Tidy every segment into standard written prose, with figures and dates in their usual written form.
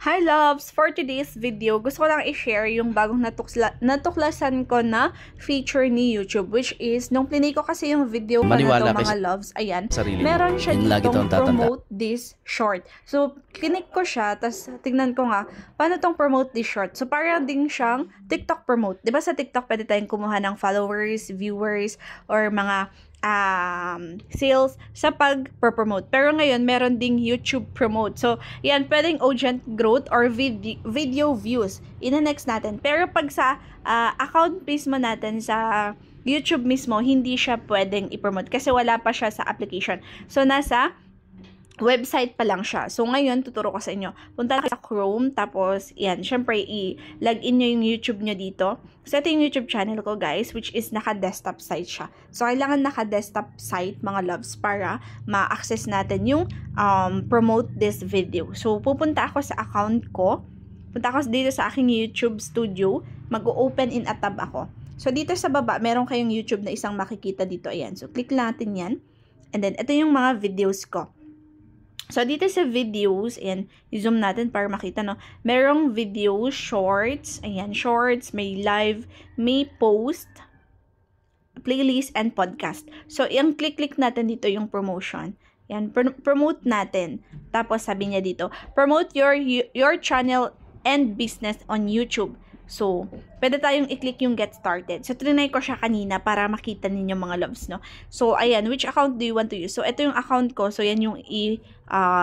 Hi loves! For today's video, gusto ko lang i-share yung bagong natuklasan ko na feature ni YouTube, which is, nung plinay ko kasi yung video ko na to mga loves, ayan, meron siya ditong promote this short. So, clinic ko siya, tas tignan ko nga, paano tong promote this short? So, parang din siyang TikTok promote. Diba sa TikTok, pwede tayong kumuha ng followers, viewers, or mga sales sa pag-promote. Pero ngayon, meron ding YouTube promote. So, yan, pwedeng urgent growth or video views. Ina-next natin. Pero pag sa account mismo natin sa YouTube mismo, hindi siya pwedeng i-promote kasi wala pa siya sa application. So, nasa website pa lang siya. So, ngayon, tuturo ko sa inyo. Punta sa Chrome, tapos, yan, syempre, i-login nyo yung YouTube nyo dito. So, ito yung YouTube channel ko, guys, which is naka-desktop site siya. So, kailangan naka-desktop site, mga loves, para ma-access natin yung promote this video. So, pupunta ako sa account ko. Punta ako dito sa aking YouTube studio. Mag-open in a tab ako. So, dito sa baba, meron kayong YouTube na isang makikita dito. Ayan. So, click natin yan. And then, ito yung mga videos ko. So, dito sa videos, ayan, i-zoom natin para makita, no? Merong videos, shorts, ayan, shorts, may live, may post, playlist, and podcast. So, yung click natin dito yung promotion. Ayan, promote natin. Tapos, sabi niya dito, promote your channel and business on YouTube. So, pwede tayong i-click yung get started. So, trinay ko siya kanina para makita ninyo mga loves, no? So, ayan, which account do you want to use? So, ito yung account ko. So, yan yung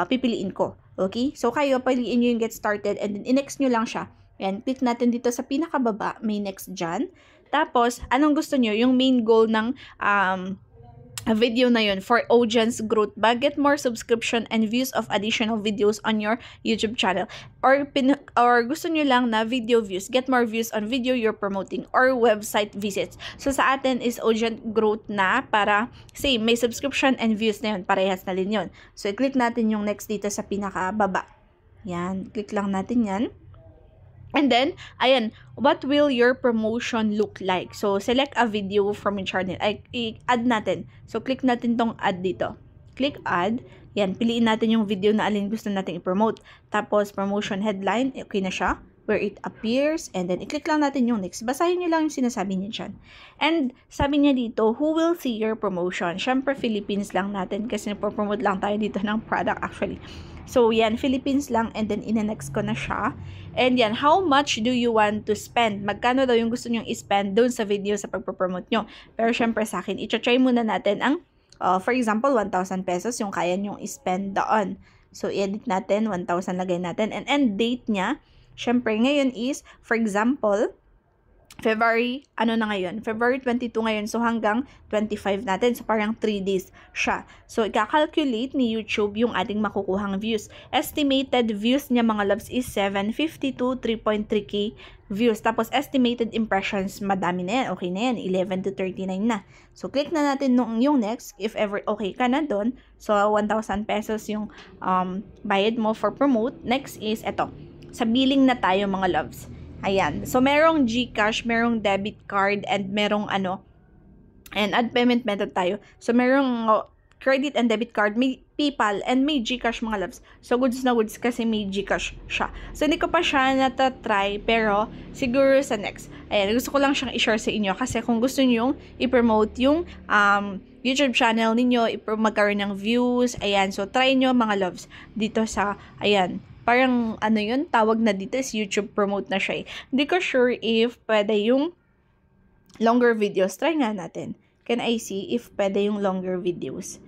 pipiliin ko. Okay? So, kayo, piliin nyo yung get started and then i-next nyo lang siya. Ayan, click natin dito sa pinakababa. May next dyan. Tapos, anong gusto nyo? Yung main goal ng video na yun for audience growth ba? Get more subscription and views of additional videos on your YouTube channel. Or gusto nyo lang na video views. Get more views on video you're promoting. Or website visits. So, sa atin is audience growth na para, same, may subscription and views na yun. Parehas na din yun. So, i-click natin yung next dito sa pinakababa. Yan. Click lang natin yan. And then, ayan, what will your promotion look like? So, select a video from your channel. I-add natin. So, click natin tong add dito. Click add. Yan, piliin natin yung video na alin gusto natin i-promote. Tapos, promotion headline. Okay na siya. Where it appears. And then, i-click lang natin yung next. Basahin nyo lang yung sinasabi niya dyan. And, sabi niya dito, who will see your promotion? Siyempre, Philippines lang natin kasi napopromote lang tayo dito ng product actually. So, yan, Philippines lang, and then ina-next ko na siya. And yan, how much do you want to spend? Magkano daw yung gusto nyong i-spend doon sa video sa pagpapromote nyo? Pero syempre sa akin, i-try muna natin ang, for example, 1,000 pesos yung kaya nyong i-spend doon. So, i-edit natin, 1,000 lagay natin. And end date niya, syempre ngayon is, for example, February 22 ngayon. So, hanggang 25 natin. So, parang 3 days siya. So, i-calculate ni YouTube yung ating makukuhang views. Estimated views niya mga loves is 752, 3.3k views. Tapos, estimated impressions, madami na yan. Okay na yan. 11 to 39 na. So, click na natin yung next. If ever okay ka na doon. So, 1,000 pesos yung bayad mo for promote. Next is, eto. Sa billing na tayo mga loves. Ayan. So, merong GCash, merong debit card, and merong and add payment method tayo. So, merong credit and debit card, may PayPal, and may GCash mga loves. So, goods na goods kasi may GCash siya. So, hindi ko pa siya natatry, pero siguro sa next. Ayan, gusto ko lang siyang i-share sa inyo kasi kung gusto nyo i-promote yung YouTube channel ninyo, magkaroon ng views, ayan. So, try nyo mga loves dito sa, ayan, parang yun, tawag na dito is YouTube promote na siya eh. Hindi ko sure if pwede yung longer videos. Try nga natin. Can I see if pwede yung longer videos?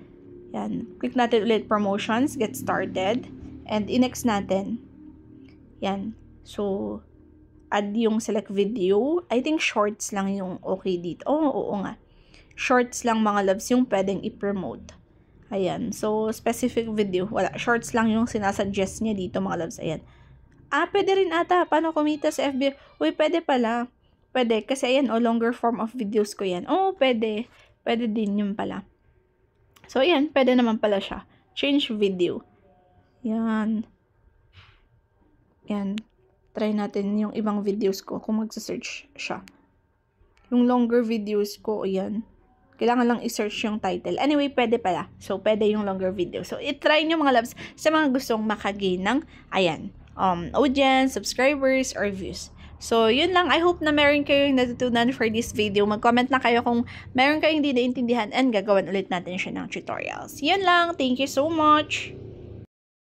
Yan. Click natin ulit promotions, get started. And i-next natin. Yan. So, add yung select video. I think shorts lang yung okay dito. Oo nga. Shorts lang mga loves yung pwedeng i-promote. Ayan. So, specific video. Wala. Shorts lang yung sinasuggest niya dito, mga loves. Ayan. Pwede rin ata. Paano kumita sa FB? Uy, pwede pala. Pwede. Kasi, ayan, longer form of videos ko yan. Pwede. Pwede din yun pala. So, ayan. Pwede naman pala siya. Change video. Yan. Yan. Try natin yung ibang videos ko kung magsa-search siya. Yung longer videos ko, ayan. Kailangan lang i-search yung title. Anyway, pwede pala. So, pwede yung longer video. So, i-try nyo mga loves sa mga gustong makagain ng, ayan, audience, subscribers, or views. So, yun lang. I hope na meron kayong natutunan for this video. Mag-comment na kayo kung meron kayong hindi naintindihan and gagawin ulit natin siya ng tutorials. Yun lang. Thank you so much!